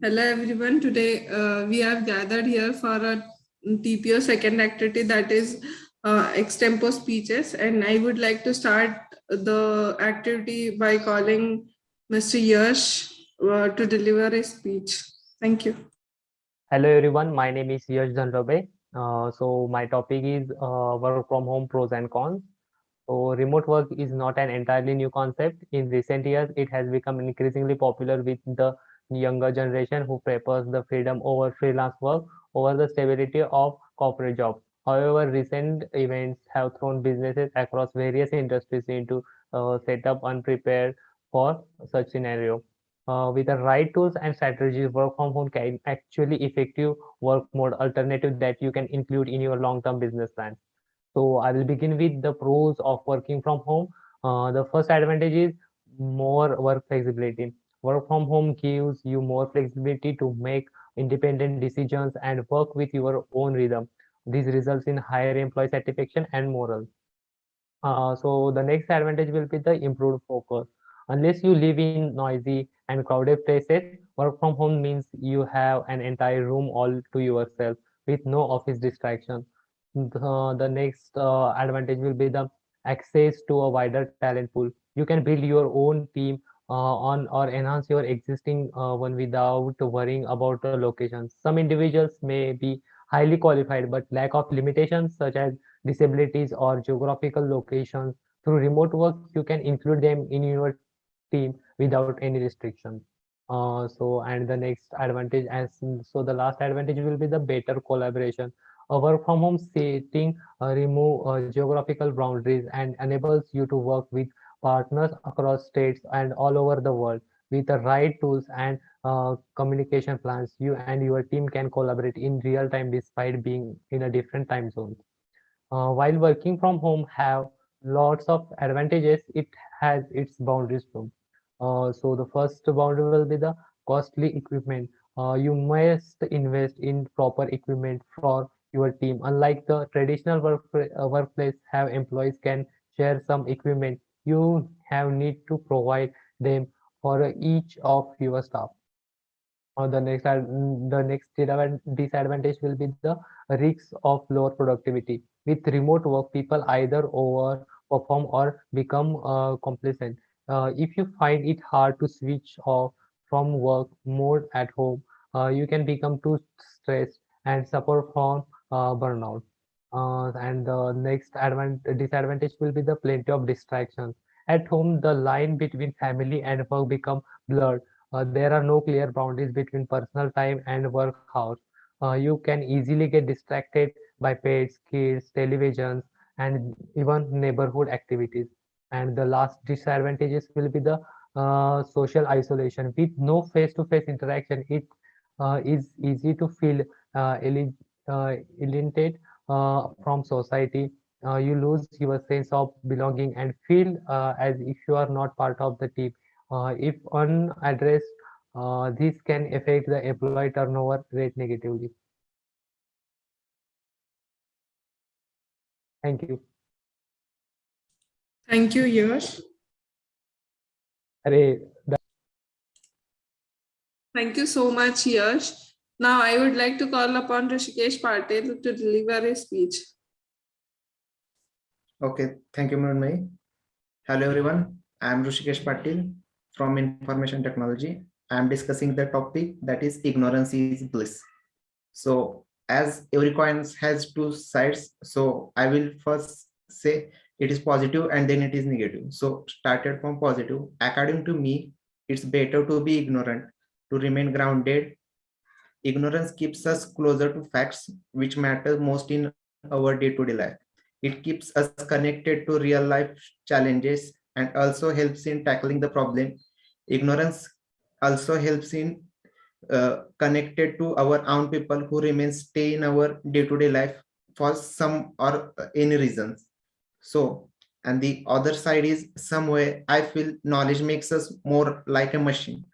Hello everyone. Today we have gathered here for a TPO second activity, that is extempo speeches, and I would like to start the activity by calling Mr. Yash to deliver a speech. Thank you. Hello everyone, my name is Yash Dhanrabe. So my topic is work from home pros and cons. So remote work is not an entirely new concept. In recent years, it has become increasingly popular with the younger generation who prefers the freedom over freelance work over the stability of corporate jobs. However, recent events have thrown businesses across various industries into setup unprepared for such scenario. With the right tools and strategies, work from home can actually effective work mode alternative that you can include in your long-term business plan. So I will begin with the pros of working from home. The first advantage is more work flexibility. Work from home gives you more flexibility to make independent decisions and work with your own rhythm. This results in higher employee satisfaction and morale. So the next advantage will be the improved focus. Unless you live in noisy and crowded places, work from home means you have an entire room all to yourself with no office distraction. The next advantage will be the access to a wider talent pool. You can build your own team on or enhance your existing one without worrying about the locations. Some individuals may be highly qualified but lack of limitations such as disabilities or geographical locations. Through remote work, you can include them in your team without any restrictions. And the next advantage, so the last advantage will be the better collaboration. A work from home setting remove geographical boundaries and enables you to work with partners across states and all over the world. With the right tools and communication plans, you and your team can collaborate in real time despite being in a different time zone. While working from home have lots of advantages, it has its boundaries too. So the first boundary will be the costly equipment. You must invest in proper equipment for your team. Unlike the traditional workplace, have employees can share some equipment. You have need to provide them for each of your staff. The next disadvantage will be the risks of lower productivity. With remote work, people either overperform or become complacent. If you find it hard to switch off from work mode at home, you can become too stressed and suffer from burnout. And the next disadvantage will be the plenty of distractions. At home, the line between family and work become blurred. There are no clear boundaries between personal time and work hours. You can easily get distracted by pets, kids, televisions, and even neighborhood activities. And the last disadvantages will be the social isolation. With no face-to-face interaction, it is easy to feel alienated from society. You lose your sense of belonging and feel as if you are not part of the team. If unaddressed, this can affect the employee turnover rate negatively. Thank you. Thank you, Yash. Arey, Thank you so much, Yash. Now I would like to call upon Rishikesh Patil to deliver a speech. Okay, thank you, Mrunmay. Hello, everyone. I am Rushikesh Patil from Information Technology. I am discussing the topic that is ignorance is bliss. So, as every coin has two sides, so I will first say it is positive and then it is negative. So, started from positive. According to me, it's better to be ignorant to remain grounded. Ignorance keeps us closer to facts, which matter most in our day-to-day life. It keeps us connected to real life challenges and also helps in tackling the problem. Ignorance also helps in connected to our own people who remain stay in our day-to-day life for some or any reasons. So, and the other side is some way I feel knowledge makes us more like a machine.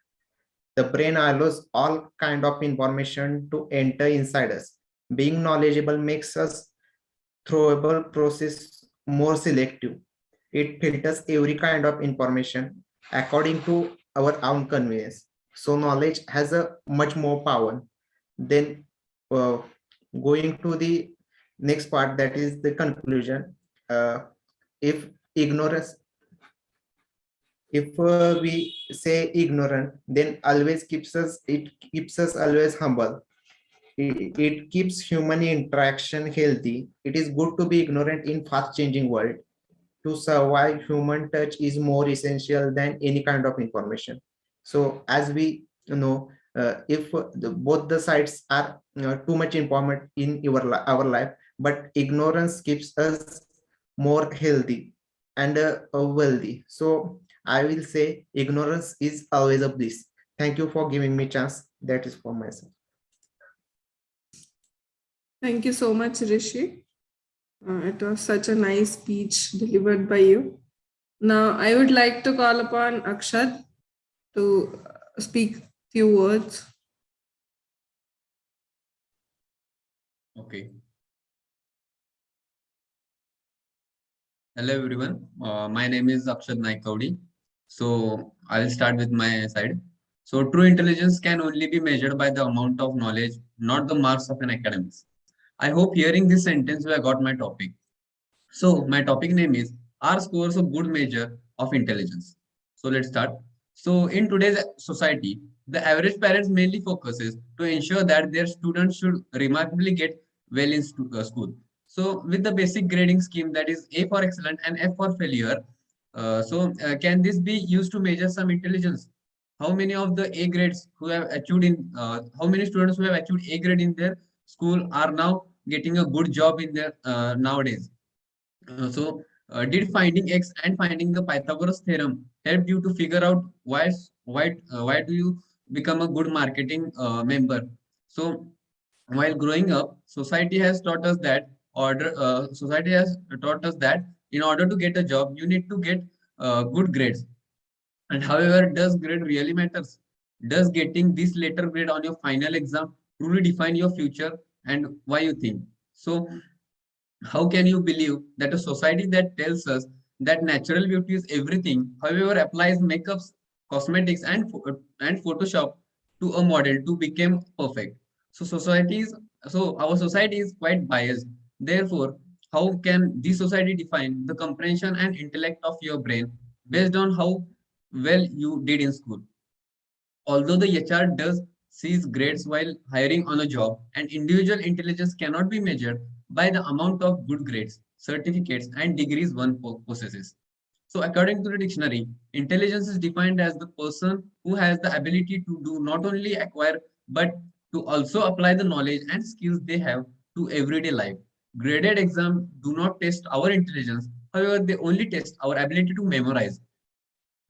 The brain allows all kind of information to enter inside us. Being knowledgeable makes us throwable process more selective. It filters every kind of information according to our own convenience. So knowledge has a much more power. Then uh, going to the next part, that is the conclusion. If ignorance, if we say ignorant, then always it keeps us always humble. It keeps human interaction healthy. It is good to be ignorant in fast changing world. To survive, human touch is more essential than any kind of information. So as we know, if both the sides are too much important in our life, but ignorance keeps us more healthy and wealthy. So I will say ignorance is always a bliss. Thank you for giving me chance. That is for myself. Thank you so much, Rishi. It was such a nice speech delivered by you. Now, I would like to call upon Akshat to speak few words. Okay. Hello everyone. My name is Akshat Naikaudi. So I'll start with my side. So true intelligence can only be measured by the amount of knowledge, not the marks of an academics. I hope hearing this sentence you have got my topic. So my topic name is Are scores a good measure of intelligence? So let's start. So in today's society, the average parents mainly focuses to ensure that their students should remarkably get well in school. So with the basic grading scheme that is A for excellent and F for failure, can this be used to measure some intelligence? How many of the A grades who have achieved in how many students who have achieved A grade in their school are now getting a good job in their nowadays? Did finding x and finding the Pythagoras theorem help you to figure out why do you become a good marketing member? So, while growing up, society has taught us that in order to get a job, you need to get good grades. And however, does grade really matters? Does getting this letter grade on your final exam truly define your future and why you think? So, how can you believe that a society that tells us that natural beauty is everything, however, applies makeups, cosmetics, and Photoshop to a model to become perfect? So our society is quite biased. Therefore, how can this society define the comprehension and intellect of your brain based on how well you did in school? Although the HR does sees grades while hiring on a job, and individual intelligence cannot be measured by the amount of good grades, certificates, and degrees one possesses. So, according to the dictionary, intelligence is defined as the person who has the ability to do not only acquire but to also apply the knowledge and skills they have to everyday life. Graded exams do not test our intelligence, however, they only test our ability to memorize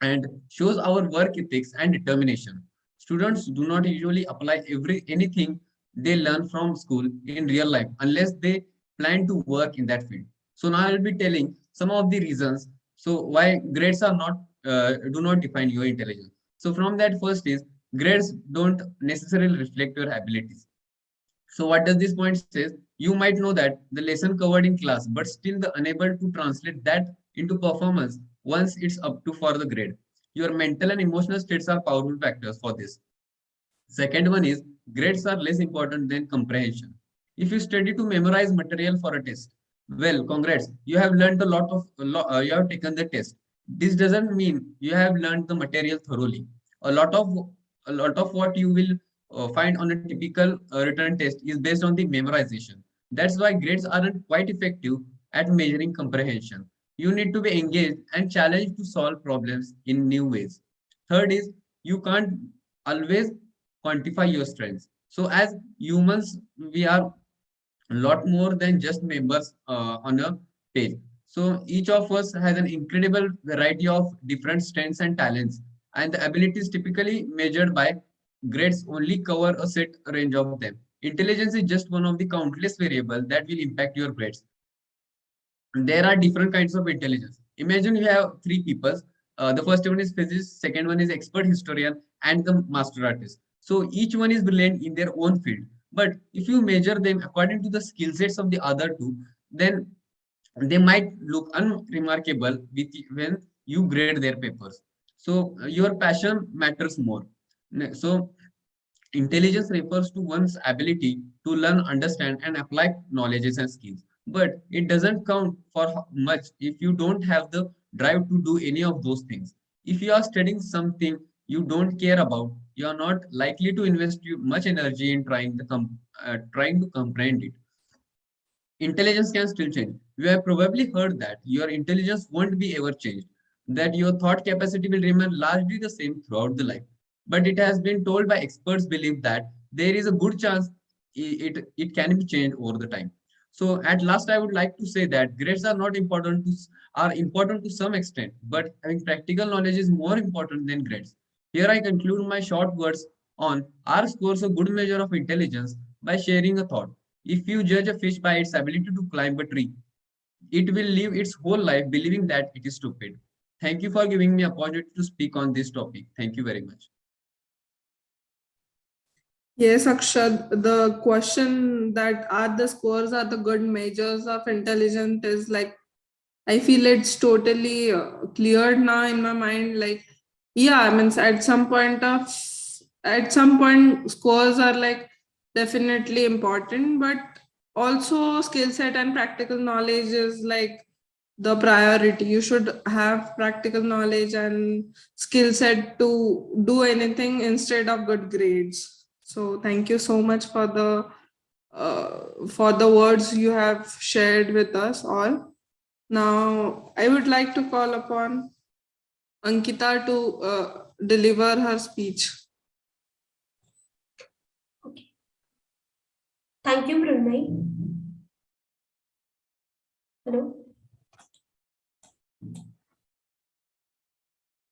and shows our work ethics and determination. Students do not usually apply anything they learn from school in real life unless they plan to work in that field. So now I will be telling some of the reasons so why grades are not do not define your intelligence. So from that first is grades don't necessarily reflect your abilities. So what does this point says? You might know that the lesson covered in class, but still the unable to translate that into performance once it's up to for the grade. Your mental and emotional states are powerful factors for this. Second one is grades are less important than comprehension. If you study to memorize material for a test, well, congrats, you have learned you have taken the test. This doesn't mean you have learned the material thoroughly. A lot of a lot of what you will find on a typical written test is based on the memorization. That's why grades aren't quite effective at measuring comprehension. You need to be engaged and challenged to solve problems in new ways. Third is you can't always quantify your strengths. So as humans, we are a lot more than just members on a page. So each of us has an incredible variety of different strengths and talents, and the abilities typically measured by grades only cover a set range of them. Intelligence is just one of the countless variables that will impact your grades. There are different kinds of intelligence. Imagine you have three people. The first one is physicist, second one is expert historian, and the master artist. So each one is brilliant in their own field. But if you measure them according to the skill sets of the other two, then they might look unremarkable when you grade their papers. So your passion matters more. So intelligence refers to one's ability to learn, understand, and apply knowledges and skills. But it doesn't count for much if you don't have the drive to do any of those things. If you are studying something you don't care about, you are not likely to invest much energy in trying to comprehend it. Intelligence can still change. You have probably heard that your intelligence won't be ever changed, that your thought capacity will remain largely the same throughout the life. But it has been told by experts believe that there is a good chance it can be changed over the time. So at last, I would like to say that grades are not important are important to some extent, but having practical knowledge is more important than grades. Here I conclude my short words on are scores a good measure of intelligence by sharing a thought. If you judge a fish by its ability to climb a tree, it will live its whole life believing that it is stupid. Thank you for giving me opportunity to speak on this topic. Thank you very much. Yes, Akshad, the question that are the scores are the good measures of intelligence is like, I feel it's totally cleared now in my mind. Like, yeah, I mean, at some point, scores are like definitely important, but also skill set and practical knowledge is like the priority. You should have practical knowledge and skill set to do anything instead of good grades. So thank you so much for the words you have shared with us all. Now I would like to call upon Ankita to deliver her speech. Okay. Thank you, Brunei. Hello.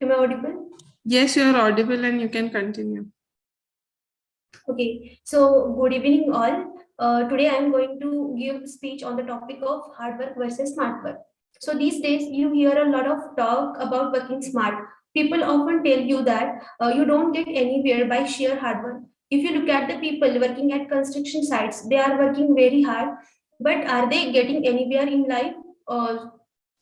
Am I audible? Yes, you are audible and you can continue. Okay. So good evening, all. Today I am going to give speech on the topic of hard work versus smart work. So these days you hear a lot of talk about working smart. People often tell you that you don't get anywhere by sheer hard work. If you look at the people working at construction sites, they are working very hard, but are they getting anywhere in life?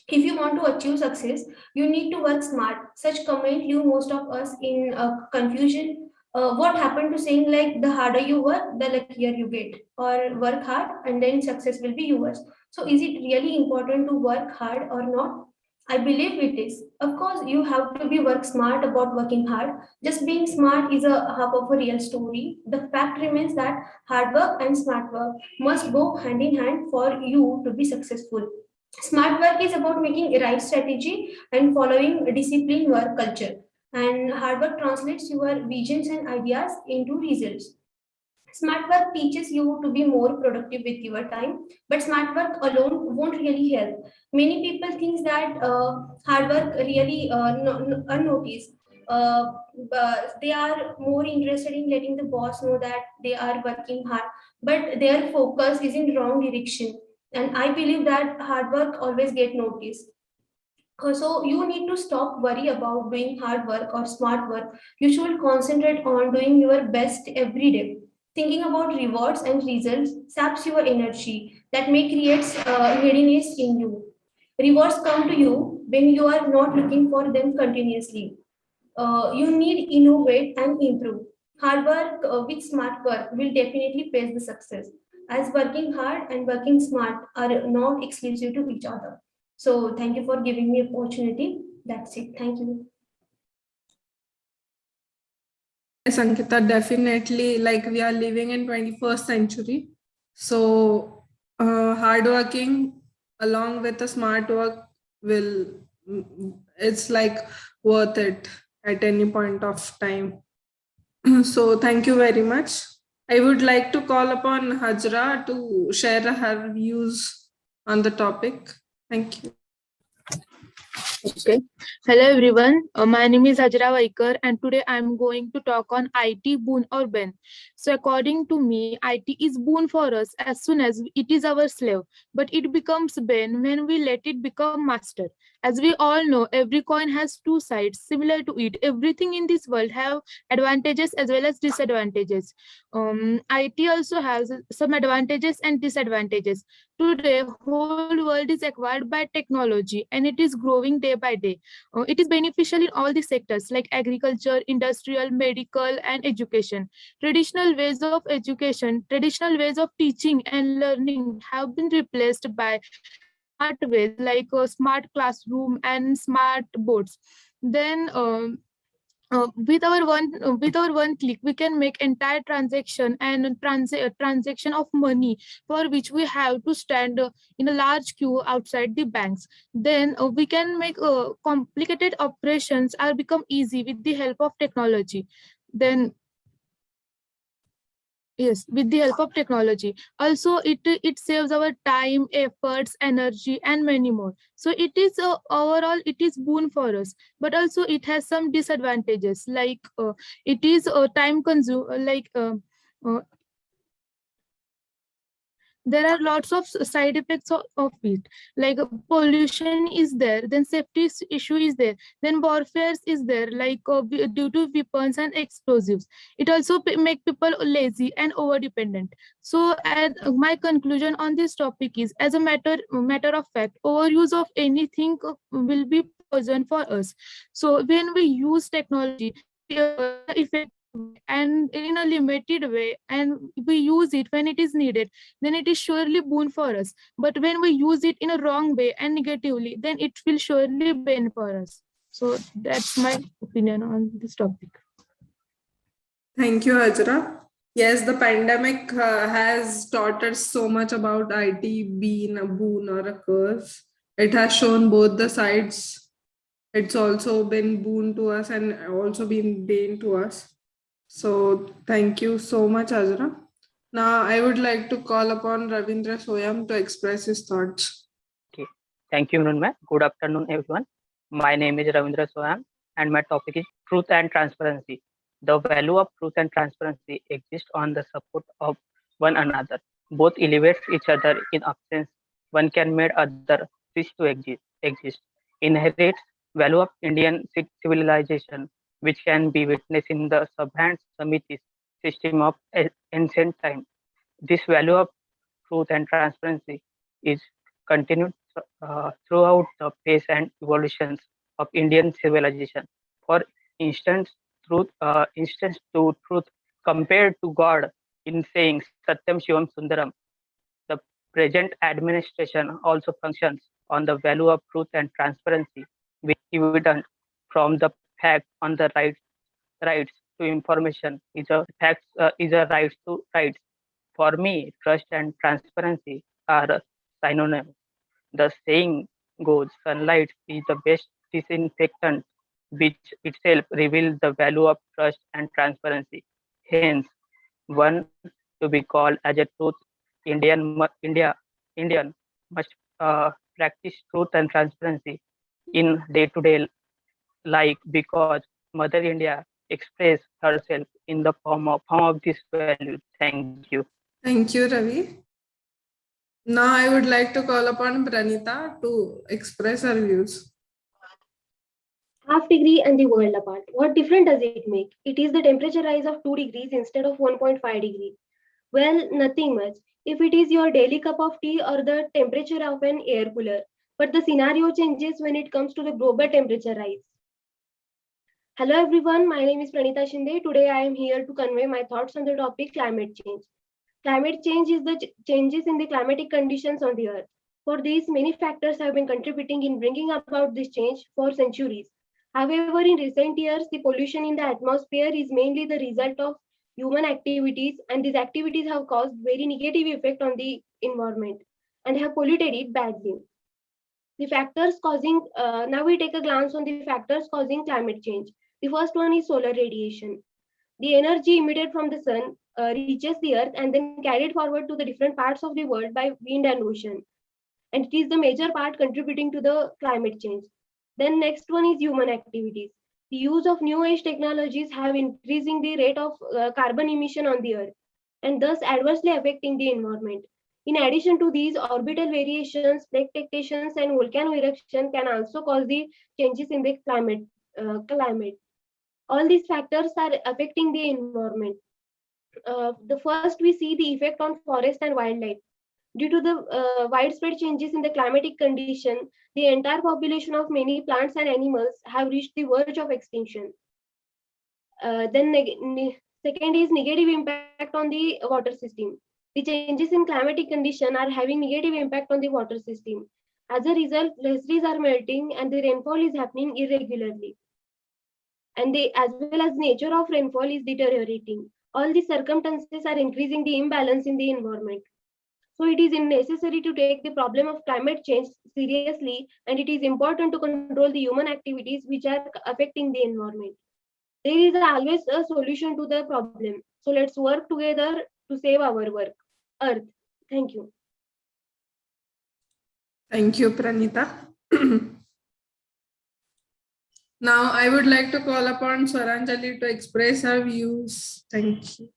If you want to achieve success, you need to work smart. Such comment you most of us in confusion. What happened to saying like the harder you work, the luckier you get, or work hard and then success will be yours? So is it really important to work hard or not? I believe it is. Of course, you have to be work smart about working hard. Just being smart is a half of a real story. The fact remains that hard work and smart work must go hand in hand for you to be successful. Smart work is about making a right strategy and following a disciplined work culture. And hard work translates your visions and ideas into results. Smart work teaches you to be more productive with your time, but smart work alone won't really help. Many people think that hard work really unnoticed. But they are more interested in letting the boss know that they are working hard, but their focus is in wrong direction. And I believe that hard work always get noticed. So you need to stop worry about doing hard work or smart work. You should concentrate on doing your best every day. Thinking about rewards and results saps your energy. That may create readiness in you. Rewards come to you when you are not looking for them continuously. You need innovate and improve. Hard work with smart work will definitely pay the success. As working hard and working smart are not exclusive to each other. So thank you for giving me opportunity. That's it. Thank you. Yes, Ankita, definitely. Like we are living in 21st century. So hardworking along with the smart work will, it's like worth it at any point of time. So thank you very much. I would like to call upon Hajra to share her views on the topic. Thank you. Okay. Hello everyone. My name is Hajra Vaikar and today I am going to talk on IT boon or ban. So according to me, IT is boon for us as soon as it is our slave, but it becomes ban when we let it become master. As we all know, every coin has two sides similar to it. Everything in this world have advantages as well as disadvantages. IT also has some advantages and disadvantages. Today, whole world is acquired by technology and it is growing day by day. It is beneficial in all the sectors like agriculture, industrial, medical, and education. Traditional ways of teaching and learning have been replaced by smart ways like smart classroom and smart boards. Then with our one click we can make entire transaction and transaction of money for which we have to stand in a large queue outside the banks. Then we can make complicated operations are become easy with the help of technology. Then yes, with the help of technology. Also, it saves our time, efforts, energy, and many more. So it is overall it is boon for us. But also it has some disadvantages like it is time consume uh, there are lots of side effects of it, like pollution is there, then safety issue is there, then warfare is there, like due to weapons and explosives. It also make people lazy and over dependent. So my conclusion on this topic is, as a matter of fact, overuse of anything will be poison for us. So when we use technology in an effective way and in a limited way, and we use it when it is needed, then it is surely boon for us. But when we use it in a wrong way and negatively, then it will surely bane for us. So that's my opinion on this topic. Thank you, Hajra. Yes, the pandemic has taught us so much about IT being a boon or a curse. It has shown both the sides. It's also been boon to us and also been bane to us. So thank you so much, Hajra. Now I would like to call upon Ravindra Soyam to express his thoughts. Okay. Thank you, Nunma. Good afternoon, everyone. My name is Ravindra Soham, and my topic is truth and transparency. The value of truth and transparency exists on the support of one another. Both elevates each other in absence. One can make other cease to exist. Inherits value of Indian civilization, which can be witnessed in the Sabhan Samitis system of ancient time. This value of truth and transparency is continued throughout the pace and evolutions of Indian civilization. For instance, to truth compared to God in saying Satyam Shivam Sundaram, the present administration also functions on the value of truth and transparency, which is evident from the fact on the rights to information is a rights to rights. For me, trust and transparency are synonyms. The saying goes, sunlight is the best disinfectant, which itself reveals the value of trust and transparency. Hence, one to be called as a truth Indian must practice truth and transparency in day-to-day life, because Mother India expressed herself in the form of this value. Thank you. Thank you, Ravi. Now I would like to call upon Pranita to express her views. Half degree and the world apart. What difference does it make? It is the temperature rise of 2 degrees instead of 1.5 degrees. Well, nothing much. If it is your daily cup of tea or the temperature of an air cooler. But the scenario changes when it comes to the global temperature rise. Hello everyone, my name is Pranita Shinde. Today I am here to convey my thoughts on the topic climate change. Climate change is the changes in the climatic conditions on the earth. For these, many factors have been contributing in bringing about this change for centuries. However, in recent years, the pollution in the atmosphere is mainly the result of human activities, and these activities have caused very negative effect on the environment and have polluted it badly. The factors causing, now we take a glance on the factors causing climate change. The first one is solar radiation. The energy emitted from the sun reaches the earth and then carried forward to the different parts of the world by wind and ocean. And it is the major part contributing to the climate change. Then next one is human activities. The use of new age technologies have increasing the rate of carbon emission on the earth and thus adversely affecting the environment. In addition to these, orbital variations, plate tectations, and volcano eruption can also cause the changes in the climate. All these factors are affecting the environment. The first we see the effect on forest and wildlife. Due to the widespread changes in the climatic condition, the entire population of many plants and animals have reached the verge of extinction. Second is negative impact on the water system. The changes in climatic condition are having negative impact on the water system. As a result, glaciers are melting and the rainfall is happening irregularly. And as well as nature of rainfall is deteriorating. All these circumstances are increasing the imbalance in the environment. So it is necessary to take the problem of climate change seriously, and it is important to control the human activities which are affecting the environment. There is always a solution to the problem. So let's work together to save our earth. Thank you. Thank you, Pranita. Now, I would like to call upon Swaranjali to express her views. Thank you.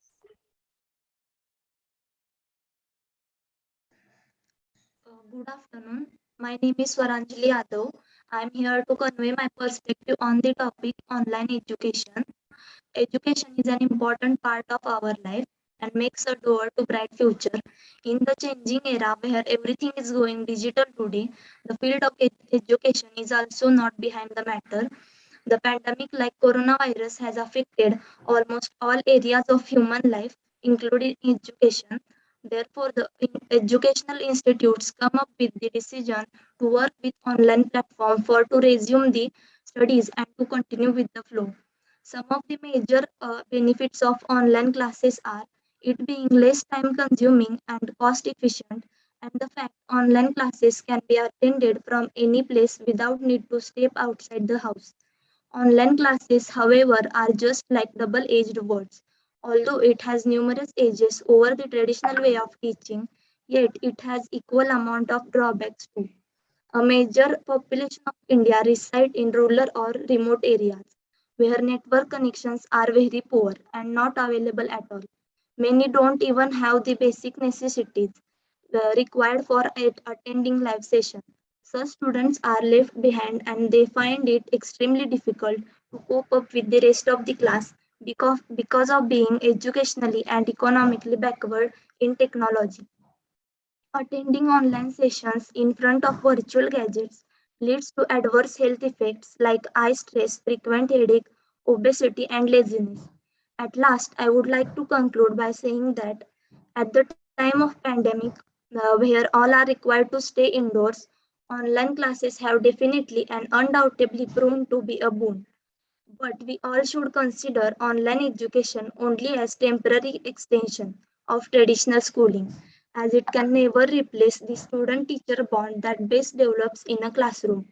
Good afternoon. My name is Swaranjali Yadav. I am here to convey my perspective on the topic online education. Education is an important part of our life and makes a door to bright future. In the changing era where everything is going digital today, the field of education is also not behind the matter. The pandemic like coronavirus has affected almost all areas of human life, including education. Therefore, the educational institutes come up with the decision to work with online platform for to resume the studies and to continue with the flow. Some of the major benefits of online classes are it being less time consuming and cost efficient, and the fact online classes can be attended from any place without need to step outside the house. Online classes, however, are just like double-edged words. Although it has numerous edges over the traditional way of teaching, yet it has equal amount of drawbacks too. A major population of India reside in rural or remote areas where network connections are very poor and not available at all. Many don't even have the basic necessities required for attending live session. Such students are left behind and they find it extremely difficult to cope up with the rest of the class because of being educationally and economically backward in technology. Attending online sessions in front of virtual gadgets leads to adverse health effects like eye stress, frequent headache, obesity, and laziness. At last, I would like to conclude by saying that at the time of pandemic, where all are required to stay indoors, online classes have definitely and undoubtedly proven to be a boon. But we all should consider online education only as temporary extension of traditional schooling, as it can never replace the student-teacher bond that best develops in a classroom.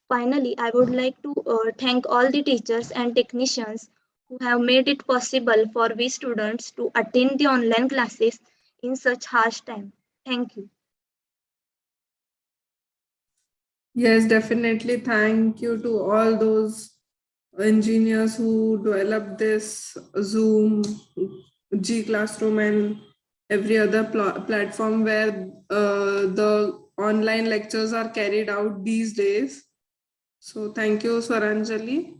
Finally, I would like to thank all the teachers and technicians who have made it possible for we students to attend the online classes in such harsh time. Thank you. Yes, definitely. Thank you to all those engineers who developed this Zoom, G Classroom, and every other platform where the online lectures are carried out these days. So thank you, Swaranjali.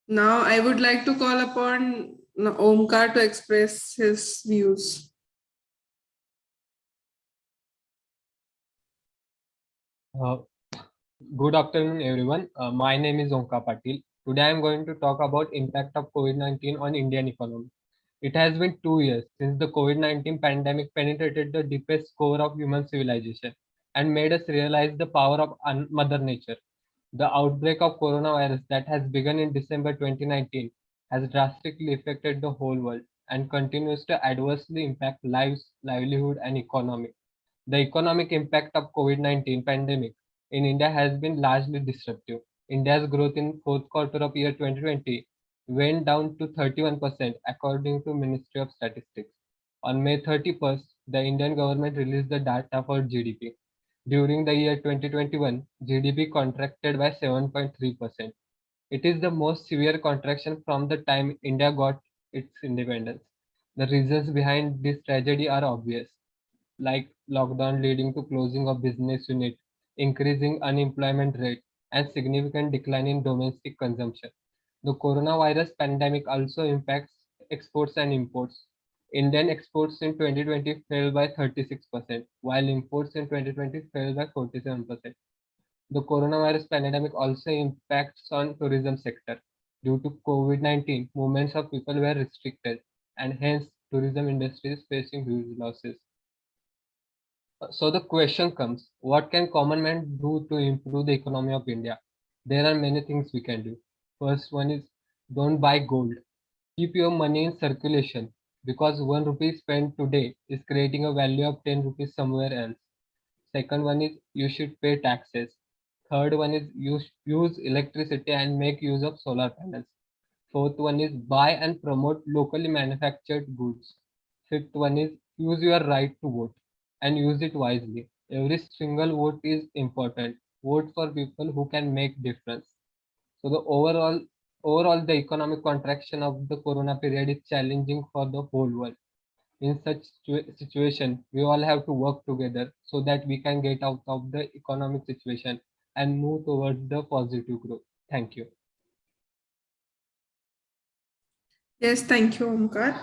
Now I would like to call upon Omkar to express his views. Uh, Good afternoon, everyone. My name is Onka Patil. Today, I am going to talk about impact of COVID-19 on Indian economy. It has been 2 years since the COVID-19 pandemic penetrated the deepest core of human civilization and made us realize the power of Mother Nature. The outbreak of coronavirus that has begun in December 2019 has drastically affected the whole world and continues to adversely impact lives, livelihood, and economy. The economic impact of COVID-19 pandemic in India has been largely disruptive. India's growth in fourth quarter of year 2020 went down to 31% according to Ministry of Statistics. On May 31st, the Indian government released the data for GDP. During the year 2021, GDP contracted by 7.3%. It is the most severe contraction from the time India got its independence. The reasons behind this tragedy are obvious, like lockdown leading to closing of business unit, increasing unemployment rate, and significant decline in domestic consumption. The coronavirus pandemic also impacts exports and imports. Indian exports in 2020 fell by 36%, while imports in 2020 fell by 47%. The coronavirus pandemic also impacts on tourism sector. Due to COVID-19, movements of people were restricted, and hence tourism industry is facing huge losses. So the question comes, what can common man do to improve the economy of India? There are many things we can do. First one is, don't buy gold. Keep your money in circulation, because 1 rupee spent today is creating a value of 10 rupees somewhere else. Second one is, you should pay taxes. Third one is, use electricity and make use of solar panels. Fourth one is, buy and promote locally manufactured goods. Fifth one is, use your right to vote and use it wisely. Every single vote is important. Vote for people who can make difference. So the overall the economic contraction of the corona period is challenging for the whole world. In such situation, we all have to work together so that we can get out of the economic situation and move towards the positive growth. Thank you. Yes, thank you, Omkar.